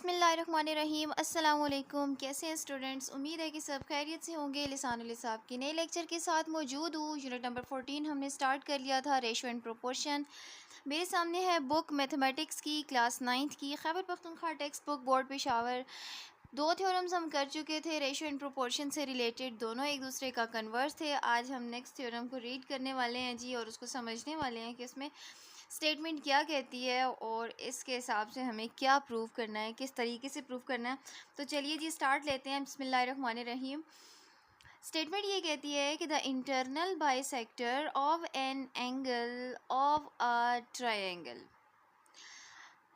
बिस्मिल्लाहिर्रहमानिर्रहीम अस्सलाम वालेकुम। कैसे हैं स्टूडेंट्स? उम्मीद है कि सब खैरियत से होंगे। लिसानुल हिसाब के नए लेक्चर के साथ मौजूद हूँ। यूनिट नंबर 14 हमने स्टार्ट कर लिया था, रेशो एंड प्रोपोर्शन। मेरे सामने है बुक मैथमेटिक्स की क्लास 9th की, Khyber Pakhtunkhwa text book, board Peshawar. दो थ्योरम्स हम कर चुके थे रेशो एंड प्रोपोर्शन से रिलेटेड, दोनों एक दूसरे का कन्वर्स थे। आज हम नेक्स्ट थ्योरम को रीड करने वाले हैं जी, और उसको समझने वाले हैं कि इसमें स्टेटमेंट क्या कहती है और इसके हिसाब से हमें क्या प्रूव करना है, किस तरीके से प्रूव करना है। तो चलिए जी स्टार्ट लेते हैं। बिस्मिल्लाहिर्रहमानिर्रहीम। स्टेटमेंट ये कहती है कि the internal bisector of an angle of a triangle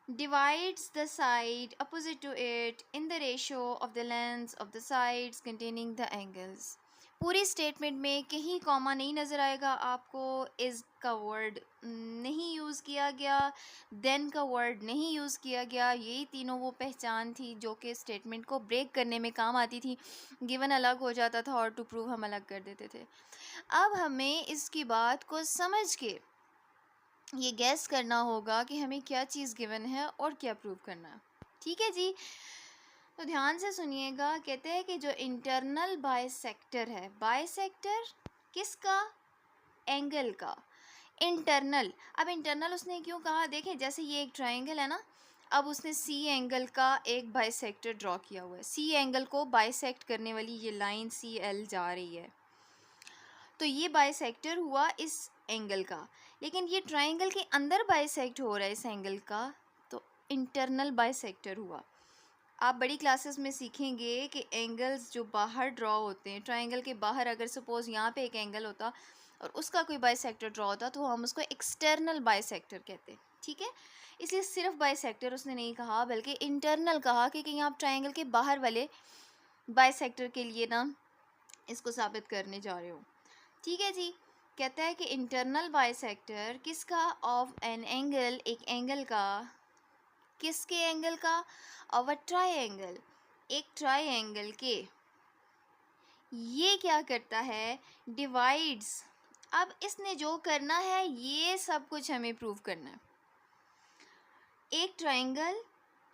divides the side opposite to it in the ratio of the lengths of the sides containing the angles। पूरी स्टेटमेंट में कहीं कॉमा नहीं नज़र आएगा आपको, इज़ का वर्ड नहीं use किया गया, देन का वर्ड नहीं यूज़ किया गया। यही तीनों वो पहचान थी जो कि स्टेटमेंट को ब्रेक करने में काम आती थी। गिवन अलग हो जाता था और टू प्रूव हम अलग कर देते थे। अब हमें इसकी बात को समझ के ये गैस करना होगा कि हमें क्या चीज़ गिवन है और क्या प्रूव करना है। ठीक है जी, तो ध्यान से सुनिएगा। कहते हैं कि जो इंटरनल बाइसेक्टर है, बाइसेक्टर किसका? एंगल का। इंटरनल, अब इंटरनल उसने क्यों कहा? देखें, जैसे ये एक ट्रायंगल है ना, अब उसने सी एंगल का एक बाइसेक्टर ड्रॉ किया हुआ है। सी एंगल को बाइसेक्ट करने वाली ये लाइन सी एल जा रही है, तो ये बाइसेक्टर हुआ इस एंगल का। लेकिन ये ट्रायंगल के अंदर बाइसेक्ट हो रहा है इस एंगल का, तो इंटरनल बाइसेक्टर हुआ। आप बड़ी क्लासेस में सीखेंगे कि एंगल्स जो बाहर ड्रॉ होते हैं, ट्रायंगल के बाहर अगर सपोज़ यहाँ पे एक एंगल होता और उसका कोई बाइसेक्टर ड्रॉ होता तो हम उसको एक्सटर्नल बाइसेक्टर कहते हैं। ठीक है, इसलिए सिर्फ बाइसेक्टर उसने नहीं कहा बल्कि इंटरनल कहा, क्योंकि यहाँ आप ट्रायंगल के बाहर वाले बाइसेक्टर के लिए ना इसको साबित करने जा रहे हो। ठीक है जी, कहता है कि इंटरनल बाइसेक्टर किसका? ऑफ एन एंगल, एक एंगल का। किसके एंगल का? ऑफ अ ट्रायंगल, एक ट्रायंगल के। ये क्या करता है? डिवाइड्स। अब इसने जो करना है ये सब कुछ हमें प्रूव करना है। एक ट्रायंगल,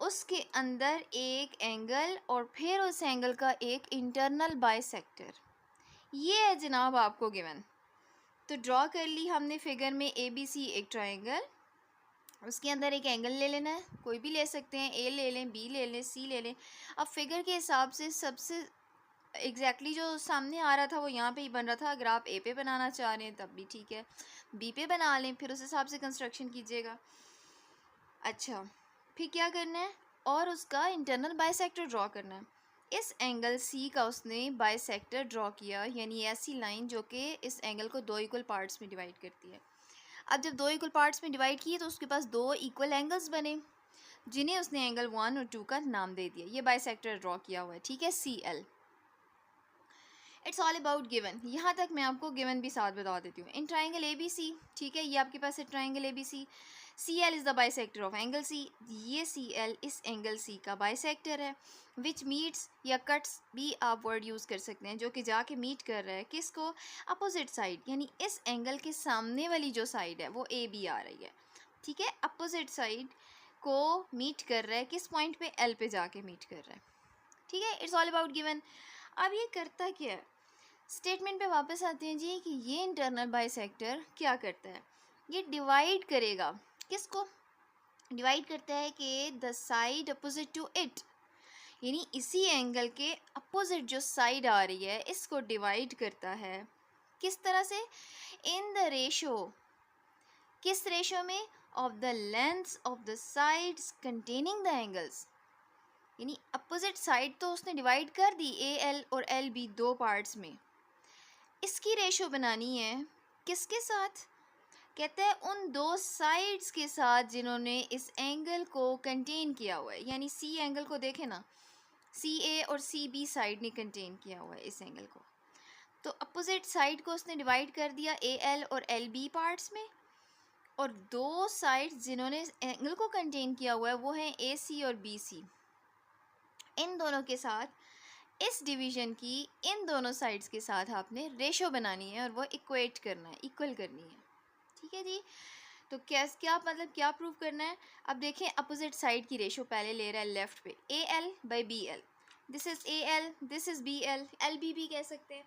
उसके अंदर एक एंगल और फिर उस एंगल का एक इंटरनल बाइसेक्टर, ये है जनाब आपको गिवन। तो ड्रॉ कर ली हमने फिगर में ए बी सी एक ट्रायंगल, उसके अंदर एक एंगल ले लेना है, कोई भी ले सकते हैं, ए ले लें, बी ले लें, सी ले लें। अब फिगर के हिसाब से सबसे एग्जैक्टली जो सामने आ रहा था वो यहाँ पे ही बन रहा था। अगर आप ए पे बनाना चाह रहे हैं तब भी ठीक है, बी पे बना लें, फिर उस हिसाब से कंस्ट्रक्शन कीजिएगा। अच्छा, फिर क्या करना है? और उसका इंटरनल बाइसेक्टर ड्रॉ करना है। इस एंगल सी का उसने बाइसेक्टर ड्रॉ किया, यानी ऐसी लाइन जो कि इस एंगल को दो इक्वल पार्ट्स में डिवाइड करती है। अब जब दो इक्वल पार्ट्स में डिवाइड किए तो उसके पास दो इक्वल एंगल्स बने, जिन्हें उसने एंगल 1 और 2 का नाम दे दिया। ये बाइसेक्टर ड्रॉ किया हुआ है, ठीक है, C L. It's all about given. यहाँ तक मैं आपको गिवन भी साथ बता देती हूँ। इन ट्राइंगल ए बी सी, ठीक है, ये आपके पास है triangle A B C. C L is the bisector of angle C. ये सी एल इस एंगल सी का बाइसेक्टर है। विच मीट्स या कट्स भी आप वर्ड यूज़ कर सकते हैं, जो कि जाके मीट कर रहा है किसको? अपोजिट साइड, यानी इस एंगल के सामने वाली जो साइड है वो ए बी आ रही है। ठीक है, अपोजिट साइड को मीट कर रहा है किस पॉइंट पे? एल पे जाके मीट कर रहा है। ठीक है, इट्स ऑल अबाउट गिवन। अब ये करता क्या है? स्टेटमेंट पे वापस आते हैं जी कि ये इंटरनल बाइसेक्टर क्या करता है? ये डिवाइड करेगा। किसको डिवाइड करता है? कि the side opposite to it, यानी इसी एंगल के अपोजिट जो साइड आ रही है इसको डिवाइड करता है। किस तरह से? In the ratio. किस रेशो में? Of the lengths of the sides containing the angles, यानी अपोजिट साइड तो उसने डिवाइड कर दी, ए एल और एल बी दो पार्ट्स में। इसकी रेशो बनानी है किसके साथ? कहते हैं उन दो साइड्स के साथ जिन्होंने इस एंगल को कंटेन किया हुआ है। यानी सी एंगल को देखें ना, सी ए और सी बी साइड ने कंटेन किया हुआ है इस एंगल को। तो अपोजिट साइड को उसने डिवाइड कर दिया ए एल और एल बी पार्ट्स में, और दो साइड्स जिन्होंने इस एंगल को कंटेन किया हुआ है वो हैं ए सी और बी सी। इन दोनों के साथ इस डिवीज़न की इन दोनों साइड्स के साथ आपने रेशो बनानी है और वो इक्वेट करना है, इक्वल करनी है। ठीक है जी, तो क्या मतलब क्या प्रूव करना है? अब देखें अपोजिट साइड की रेशो पहले ले रहा है लेफ्ट पे, A L by B L, this is A L, this is B L, L B भी कह सकते हैं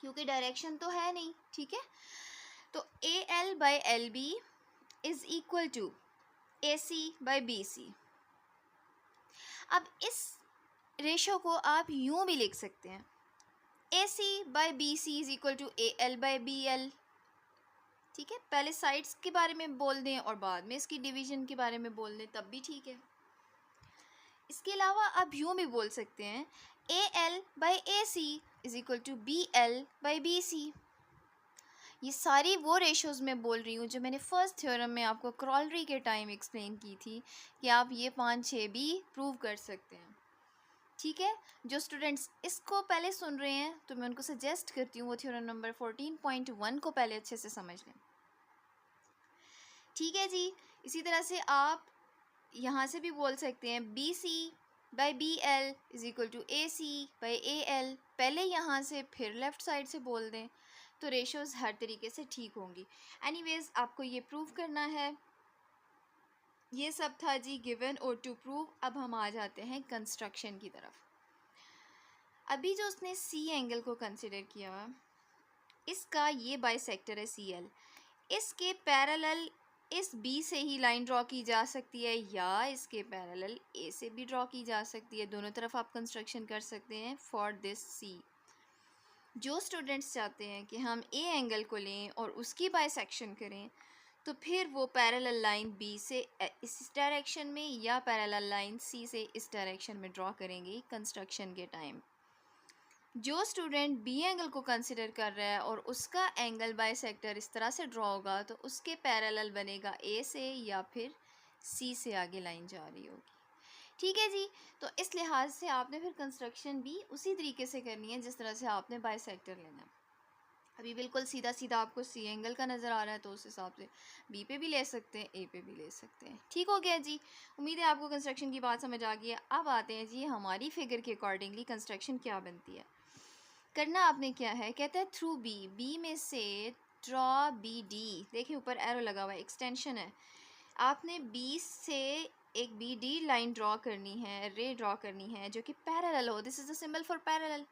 क्योंकि डायरेक्शन तो है नहीं, ठीक है। तो A L by L B is equal to A C by B C. अब इस रेशो को आप यूं भी लिख सकते हैं, a C by B c is equal to a L by B l, ठीक है। पहले साइड्स के बारे में बोल दें और बाद में इसकी डिवीजन के बारे में बोल दें तब भी ठीक है। इसके अलावा आप यूँ भी बोल सकते हैं A L by A C is equal to B L by B C. ये सारी वो रेशोज़ में बोल रही हूँ जो मैंने फर्स्ट थ्योरम में आपको क्रॉलरी के टाइम एक्सप्लेन की थी कि आप ये 5-6 भी प्रूव कर सकते हैं, ठीक है। जो स्टूडेंट्स इसको पहले सुन रहे हैं तो मैं उनको सजेस्ट करती हूँ वो थ्योरम नंबर 14.1 को पहले अच्छे से समझ लें, ठीक है जी। इसी तरह से आप यहाँ से भी बोल सकते हैं B C by B L is equal to A C by A L, पहले यहाँ से फिर लेफ़्ट साइड से बोल दें तो रेशोज़ हर तरीके से ठीक होंगी। एनीवेज़ आपको ये प्रूव करना है। ये सब था जी गिवन और टू प्रूव। अब हम आ जाते हैं कंस्ट्रक्शन की तरफ। अभी जो उसने सी एंगल को कंसिडर किया, इसका ये बाइसेक्टर है सी एल, इसके पैरेलल इस बी से ही लाइन ड्रॉ की जा सकती है या इसके पैरेलल ए से भी ड्रॉ की जा सकती है, दोनों तरफ आप कंस्ट्रक्शन कर सकते हैं फॉर दिस सी। जो स्टूडेंट्स चाहते हैं कि हम ए एंगल को लें और उसकी बाइसेक्शन करें तो फिर वो पैरेलल लाइन बी से इस डायरेक्शन में या पैरेलल लाइन सी से इस डायरेक्शन में ड्रॉ करेंगे कंस्ट्रक्शन के टाइम। जो स्टूडेंट बी एंगल को कंसिडर कर रहा है और उसका एंगल बाइसेक्टर इस तरह से ड्रॉ होगा तो उसके पैरेलल बनेगा ए से या फिर सी से आगे लाइन जा रही होगी, ठीक है जी। तो इस लिहाज से आपने फिर कंस्ट्रक्शन भी उसी तरीके से करनी है जिस तरह से आपने बाइसेक्टर लेना है। अभी बिल्कुल सीधा सीधा आपको सी एंगल का नज़र आ रहा है तो उस हिसाब से बी पे भी ले सकते हैं, ए पे भी ले सकते हैं, ठीक हो गया जी। उम्मीद है आपको कंस्ट्रक्शन की बात समझ आ गई है। अब आते हैं जी हमारी फिगर के अकॉर्डिंगली कंस्ट्रक्शन क्या बनती है। करना आपने क्या है, कहता है थ्रू बी, बी में से ड्रॉ बी डी, देखिए ऊपर एरो लगा हुआ है, एक्सटेंशन है। आपने बी से एक बी डी लाइन ड्रॉ करनी है, रे ड्रॉ करनी है जो कि पैरेलल हो। This is the symbol for parallel.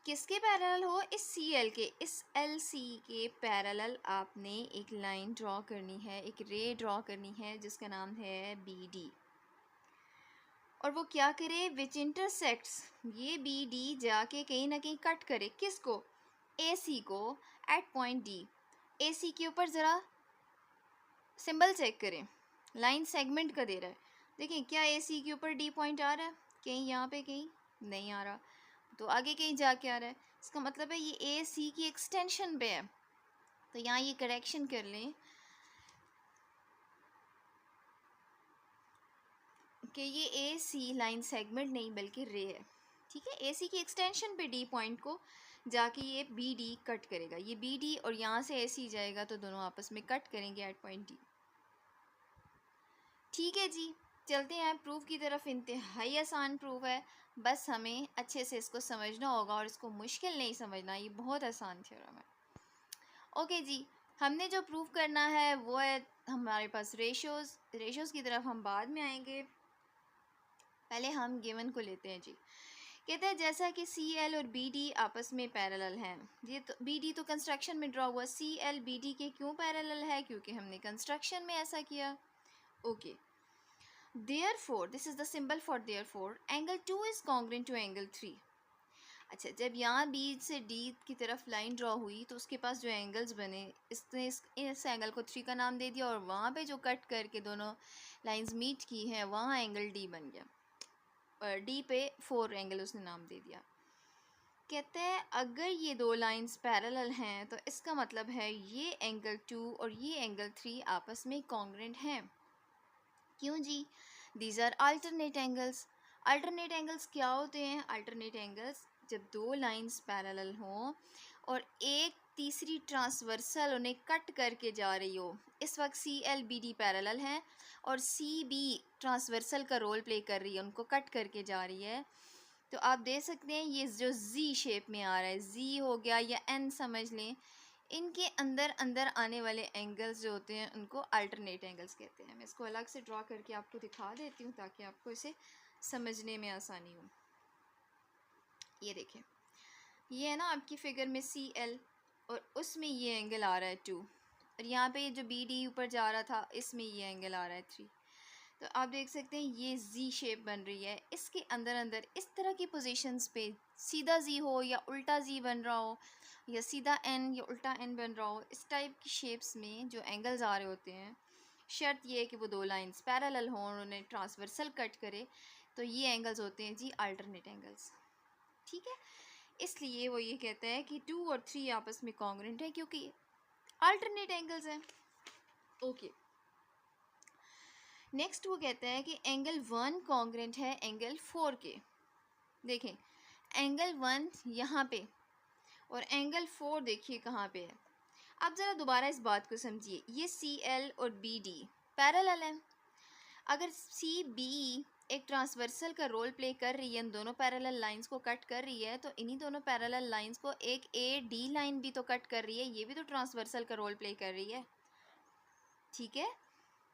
किसके पैरेलल हो? इस सी एल के, इस एल सी के पैरेलल आपने एक लाइन ड्रॉ करनी है, एक रे ड्रॉ करनी है जिसका नाम है बी डी। और वो क्या करे, विच इंटरसेक्ट्स, ये बी डी जाके कहीं ना कहीं कट करे किसको, ए सी को एट पॉइंट डी। ए सी के ऊपर ज़रा सिंबल चेक करें, लाइन सेगमेंट का दे रहा है। देखिए क्या ए सी के ऊपर डी पॉइंट आ रहा है, कहीं यहाँ पे कहीं नहीं आ रहा, तो आगे कहीं जाके आ रहा है। इसका मतलब है ये ए सी की एक्सटेंशन पे है। तो यहाँ ये करेक्शन कर लें कि ये ए सी लाइन सेगमेंट नहीं बल्कि रे है, ठीक है। ए सी की एक्सटेंशन पे डी पॉइंट को जाके ये बी डी कट करेगा, ये बी डी और यहाँ से ए सी जाएगा तो दोनों आपस में कट करेंगे एट पॉइंट डी, ठीक है जी। चलते हैं प्रूफ की तरफ। इंतहाई आसान प्रूफ है, बस हमें अच्छे से इसको समझना होगा और इसको मुश्किल नहीं समझना, ये बहुत आसान थ्योरम है। ओके जी, हमने जो प्रूफ करना है वो है हमारे पास रेशोज़ की तरफ हम बाद में आएंगे, पहले हम गिवन को लेते हैं जी। कहते हैं जैसा कि सी एल और बी डी आपस में पैरेलल हैं, ये तो बी डी तो कंस्ट्रक्शन में ड्रॉ हुआ, सी एल बी डी के क्यों पैरेलल है, क्योंकि हमने कंस्ट्रक्शन में ऐसा किया। Okay, therefore this is the symbol for therefore angle 2 is congruent to angle 3। अच्छा, जब यहाँ बी से डी की तरफ लाइन ड्रॉ हुई तो उसके पास जो एंगल्स बने, इसने इस एंगल को 3 का नाम दे दिया और वहाँ पे जो कट करके दोनों लाइंस मीट की हैं वहाँ एंगल डी बन गया, और डी पे 4 एंगल उसने नाम दे दिया। कहते हैं अगर ये दो लाइंस पैरेलल हैं तो इसका मतलब है ये एंगल 2 और ये एंगल 3 आपस में कॉन्ग्रुएंट हैं। क्यों जी? These are alternate angles. Alternate angles क्या होते हैं? अल्टरनेट एंगल्स जब दो लाइंस पैरेलल हों और एक तीसरी ट्रांसवर्सल उन्हें कट करके जा रही हो। इस वक्त C L B D parallel हैं और सी बी ट्रांसवर्सल का रोल प्ले कर रही है, उनको कट करके जा रही है। तो आप देख सकते हैं ये जो जी शेप में आ रहा है, जी हो गया या एन समझ लें, इनके अंदर अंदर आने वाले एंगल्स जो होते हैं उनको अल्टरनेट एंगल्स कहते हैं। मैं इसको अलग से ड्रॉ करके आपको दिखा देती हूँ ताकि आपको इसे समझने में आसानी हो। ये देखें, ये है ना आपकी फिगर में CL, और उसमें ये एंगल आ रहा है 2, और यहाँ पे जो BD ऊपर जा रहा था इसमें ये एंगल आ रहा है 3। तो आप देख सकते हैं ये Z शेप बन रही है। इसके अंदर अंदर इस तरह की पोजीशंस पे सीधा Z हो या उल्टा Z बन रहा हो, या सीधा N या उल्टा N बन रहा हो, इस टाइप की शेप्स में जो एंगल्स आ रहे होते हैं, शर्त ये है कि वो दो लाइंस पैरेलल हों और उन्हें ट्रांसवर्सल कट करे, तो ये एंगल्स होते हैं जी अल्टरनेट एंगल्स। ठीक है, इसलिए वो ये कहता है कि 2 और 3 आपस में कॉन्ग्रेंट है क्योंकि अल्टरनेट एंगल्स हैं। ओके, नेक्स्ट वो कहता है कि एंगल 1 कॉन्ग्रेंट है एंगल 4 के। देखें, एंगल 1 यहाँ पे और एंगल 4 देखिए कहाँ पे है। अब ज़रा दोबारा इस बात को समझिए, ये CL और BD पैरेलल हैं। अगर CB एक ट्रांसवर्सल का रोल प्ले कर रही है, इन दोनों पैरेलल लाइंस को कट कर रही है, तो इन्हीं दोनों पैरेलल लाइंस को एक AD लाइन भी तो कट कर रही है, ये भी तो ट्रांसवर्सल का रोल प्ले कर रही है। ठीक है,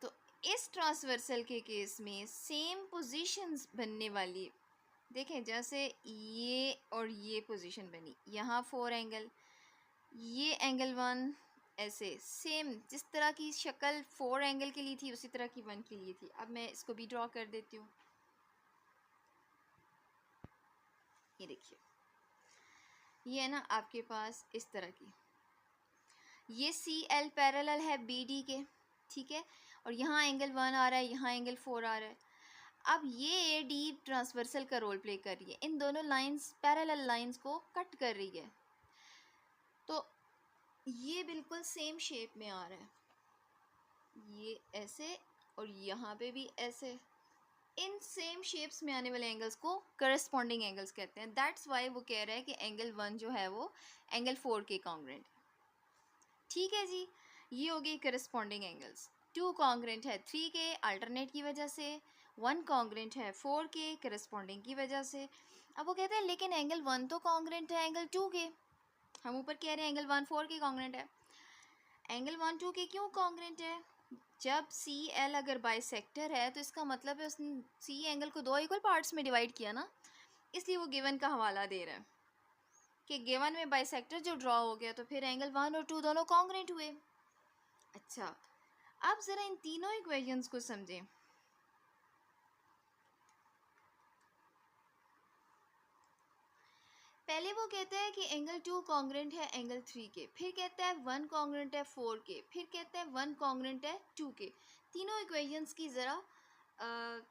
तो इस ट्रांसवर्सल के केस में सेम पोजीशंस बनने वाली, देखें जैसे ये और ये पोजीशन बनी, यहाँ 4 एंगल, ये एंगल 1, ऐसे सेम जिस तरह की शक्ल 4 एंगल के लिए थी उसी तरह की 1 के लिए थी। अब मैं इसको भी ड्रॉ कर देती हूँ। ये देखिए, ये है ना आपके पास इस तरह की, ये CL पैरेलल है BD के, ठीक है, और यहाँ एंगल 1 आ रहा है, यहाँ एंगल 4 आ रहा है। अब ये AD ट्रांसवर्सल का रोल प्ले कर रही है, इन दोनों लाइंस पैरेलल लाइंस को कट कर रही है, तो ये बिल्कुल सेम शेप में आ रहा है, ये ऐसे और यहाँ पे भी ऐसे। इन सेम शेप्स में आने वाले एंगल्स को करस्पॉन्डिंग एंगल्स कहते हैं। दैट्स वाई वो कह रहा है कि एंगल 1 जो है वो एंगल 4 के कॉन्ग्रेंट। ठीक है जी, ये हो गई करस्पॉन्डिंग एंगल्स। 2 कॉन्ग्रेंट है 3 के अल्टरनेट की वजह से, 1 कॉन्ग्रेंट है 4 के करस्पॉन्डिंग की वजह से। अब वो कहते हैं लेकिन एंगल 1 तो कॉन्ग्रेंट है एंगल 2 के। हम ऊपर कह रहे हैं एंगल 1 4 के कॉन्ग्रेंट है, एंगल 1 2 के क्यों कॉन्ग्रेंट है? जब CL अगर बाइसेक्टर है तो इसका मतलब है उसने C एंगल को 2 इक्वल पार्ट्स में डिवाइड किया ना, इसलिए वो गिवन का हवाला दे रहा है कि गिवन में बाइसेक्टर जो ड्रॉ हो गया तो फिर एंगल 1 और 2 दोनों कॉन्ग्रेंट हुए। अच्छा, अब ज़रा इन तीनों इक्वेशंस को समझें। पहले वो कहता है कि एंगल 2 कॉन्ग्रेंट है एंगल 3 के, फिर कहता है 1 कॉन्ग्रेंट है 4 के, फिर कहता है 1 कॉन्ग्रेंट है 2 के। तीनों इक्वेशंस की ज़रा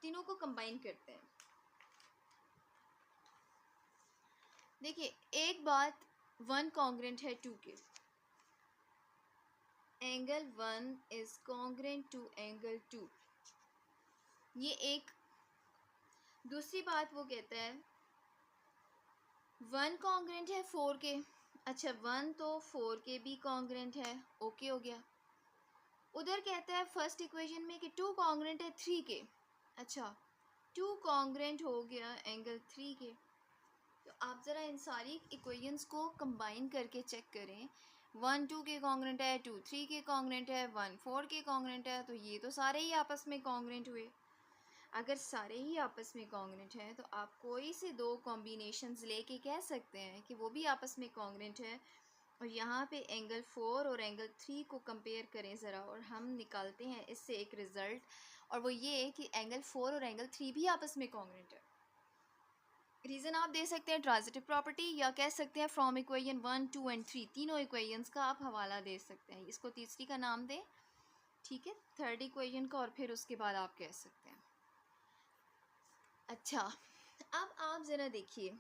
तीनों को कंबाइन करते हैं। देखिए, एक बात 1 कॉन्ग्रेंट है 2 के, angle 1 is congruent to angle 2, ये एक। दूसरी बात वो कहता है 1 कॉन्ग्रेंट है 4 के, अच्छा 1 तो 4 के भी कॉन्ग्रेंट है, ओके हो गया। उधर कहता है फर्स्ट इक्वेशन में कि 2 कॉन्ग्रेंट है 3 के, अच्छा 2 कॉन्ग्रेंट हो गया एंगल 3 के। तो आप ज़रा इन सारी इक्वेशंस को कंबाइन करके चेक करें, 1 2 के कॉन्ग्रेंट है, 2 3 के कॉन्ग्रेंट है, 1 4 के कॉन्ग्रेंट है, तो ये तो सारे ही आपस में कॉन्ग्रेंट हुए। अगर सारे ही आपस में कॉन्ग्रेंट हैं तो आप कोई से दो कॉम्बिनेशंस लेके कह सकते हैं कि वो भी आपस में कॉन्ग्रेंट है। और यहाँ पे एंगल 4 और एंगल 3 को कंपेयर करें ज़रा, और हम निकालते हैं इससे एक रिज़ल्ट, और वो ये कि एंगल 4 और एंगल 3 भी आपस में कॉन्ग्रेंट है। रीज़न आप दे सकते हैं ट्रांजिटिव प्रॉपर्टी, या कह सकते हैं फ्रॉम इक्वेशन 1 2 एंड 3, तीनों इक्वेशंस का आप हवाला दे सकते हैं। इसको तीसरी का नाम दें, ठीक है, थर्ड इक्वेशन का, और फिर उसके बाद आप कह सकते हैं। अच्छा, अब आप ज़रा देखिए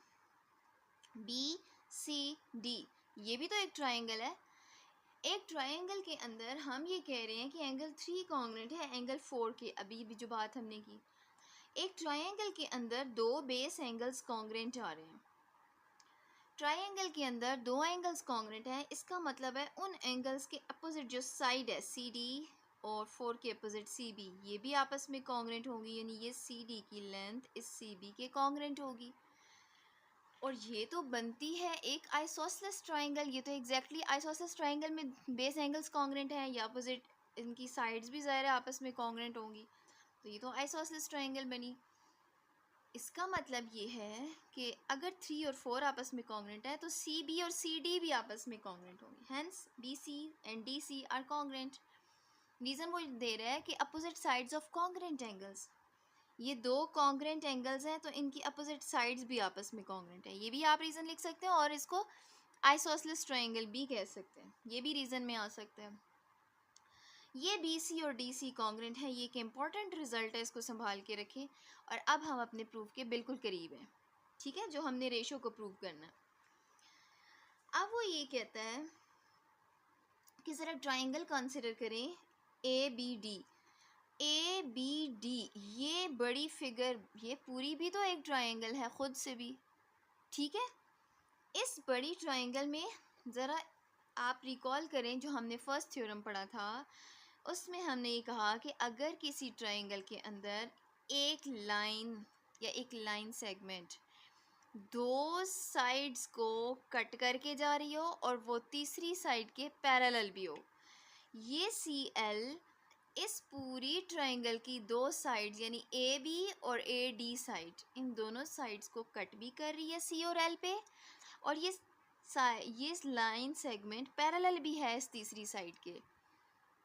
BCD, ये भी तो एक ट्राइंगल है। एक ट्राइंगल के अंदर हम ये कह रहे हैं कि एंगल 3 कॉन्ग्रेंट है एंगल 4 के, अभी भी जो बात हमने की। एक ट्राइंगल के अंदर दो बेस एंगल्स कॉन्ग्रेंट आ रहे हैं, ट्राइंगल के अंदर दो एंगल्स कॉन्ग्रेंट हैं, इसका मतलब है उन एंगल्स के अपोजिट जो साइड है CD और 4 के अपोजिट CB, ये भी आपस में कॉन्ग्रेंट होंगी, यानी ये CD की लेंथ इस CB के कॉन्ग्रेंट होगी। और ये तो बनती है एक आइसोसेलेस ट्राइंगल। ये तो एग्जैक्टली आइसोसेलेस ट्राइंगल में बेस एंगल्स कॉन्ग्रेंट हैं या अपोजिट, इनकी साइड्स भी ज़ाहिर है आपस में कॉन्ग्रेंट होंगी, तो ये तो आइसोसेलेस ट्राइंगल बनी। इसका मतलब ये है कि अगर 3 और 4 आपस में कॉन्ग्रेंट है तो सी बी और सी डी भी आपस में कॉन्ग्रेंट होंगे, hence B C and D C are congruent. Reason वो दे रहा है कि opposite sides of congruent angles, ये दो कॉन्ग्रेंट एंगल्स हैं तो इनकी अपोजिट साइड्स भी आपस में कॉन्ग्रेंट है। ये भी आप रीज़न लिख सकते हैं और इसको आइसोसेलेस ट्राइंगल भी कह सकते हैं, ये भी रीज़न में आ सकता है। ये बी सी और डी सी कॉन्ग्रेंट है, ये एक इम्पॉर्टेंट रिजल्ट है, इसको संभाल के रखें। और अब हम अपने प्रूफ के बिल्कुल करीब हैं, ठीक है, जो हमने रेशो को प्रूव करना है। अब वो ये कहता है कि ज़रा ट्राइंगल कंसिडर करें A B D. A B D ये बड़ी फिगर, ये पूरी भी तो एक ट्राइंगल है ख़ुद से भी, ठीक है। इस बड़ी ट्राइंगल में ज़रा आप रिकॉल करें जो हमने फर्स्ट थ्योरम पढ़ा था, उसमें हमने ये कहा कि अगर किसी ट्राइंगल के अंदर एक लाइन या एक लाइन सेगमेंट दो साइड्स को कट करके जा रही हो और वो तीसरी साइड के पैरेलल भी हो, ये सी एल इस पूरी ट्राइंगल की दो साइड्स यानी ए बी और ए डी साइड, इन दोनों साइड्स को कट भी कर रही है सी और एल पे, और ये लाइन सेगमेंट पैरेलल भी है इस तीसरी साइड के,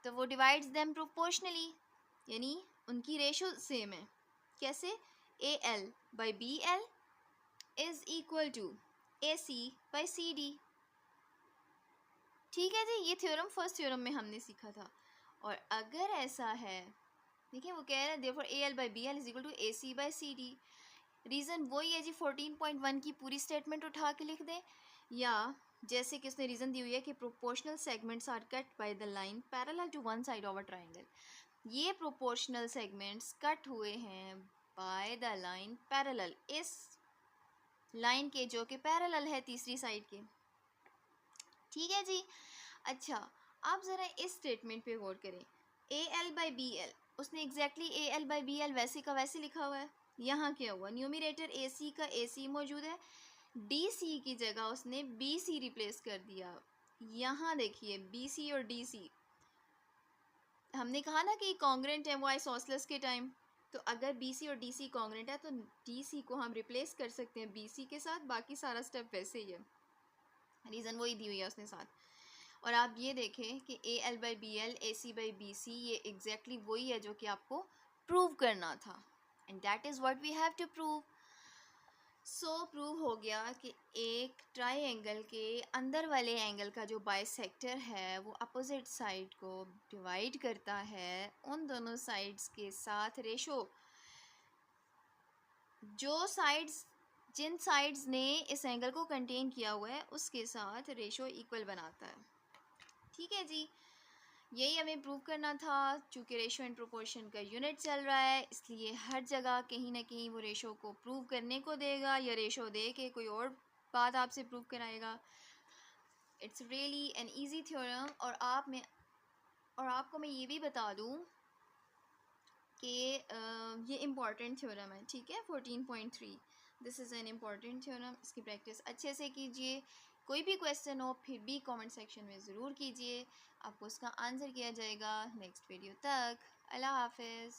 तो वो डिवाइड्स देम प्रोपोर्शनली, यानी उनकी रेशो सेम है। कैसे? A L by B L is equal to A C by C D. ठीक है जी, ये थ्योरम फर्स्ट थ्योरम में हमने सीखा था। और अगर ऐसा है, देखिए वो कह रहे हैं therefore A L by B L is equal to A C by C D. Reason वही है जी, 14.1 की पूरी स्टेटमेंट उठा के लिख दें, या जैसे कि उसने रीज़न दी हुई है कि proportional segments are cut by the line parallel to one side of a triangle. ये प्रोपोर्शनल सेगमेंट्स कट हुए हैं बाय द लाइन पैरेलल, इस लाइन के जो कि पैरेलल है तीसरी साइड के। ठीक है जी। अच्छा, आप ज़रा इस स्टेटमेंट पे गौर करें, a L by B l, उसने exactly a L by B l वैसे का वैसे लिखा हुआ है। यहाँ क्या हुआ, न्यूमरेटर ए सी का ए सी मौजूद है, डी सी की जगह उसने बी सी रिप्लेस कर दिया। यहाँ देखिए बी सी और डी सी, हमने कहा ना कि कॉन्ग्रेंट है वो आइसोसेलेस के टाइम, तो अगर बी सी और डी सी कॉन्ग्रेंट है तो डी सी को हम रिप्लेस कर सकते हैं बी सी के साथ, बाकी सारा स्टेप वैसे ही है, रीज़न वही दी हुई है उसने साथ। और आप ये देखें कि A L by B L, A C by B C, ये एग्जैक्टली वही है जो कि आपको प्रूव करना था, and that is what we have to prove. So prove हो गया कि एक ट्राइंगल के अंदर वाले एंगल का जो बाइसेक्टर है वो अपोजिट साइड को डिवाइड करता है उन दोनों साइड्स के साथ रेशो, जो साइड्स, जिन साइड्स ने इस एंगल को कंटेन किया हुआ है उसके साथ रेशो इक्वल बनाता है। ठीक है जी, यही हमें प्रूव करना था। चूँकि रेशो एंड प्रोपोर्शन का यूनिट चल रहा है, इसलिए हर जगह कहीं ना कहीं वो रेशो को प्रूव करने को देगा या रेशो दे के कोई और बात आपसे प्रूव कराएगा। It's really an easy theorem. और आपको मैं ये भी बता दूँ कि ये इम्पॉर्टेंट थ्योरम है, ठीक है, 14.3, this is an important theorem. इसकी प्रैक्टिस अच्छे से कीजिए, कोई भी क्वेश्चन हो फिर भी कमेंट सेक्शन में ज़रूर कीजिए, आपको उसका आंसर किया जाएगा। नेक्स्ट वीडियो तक अल्लाह हाफिज़।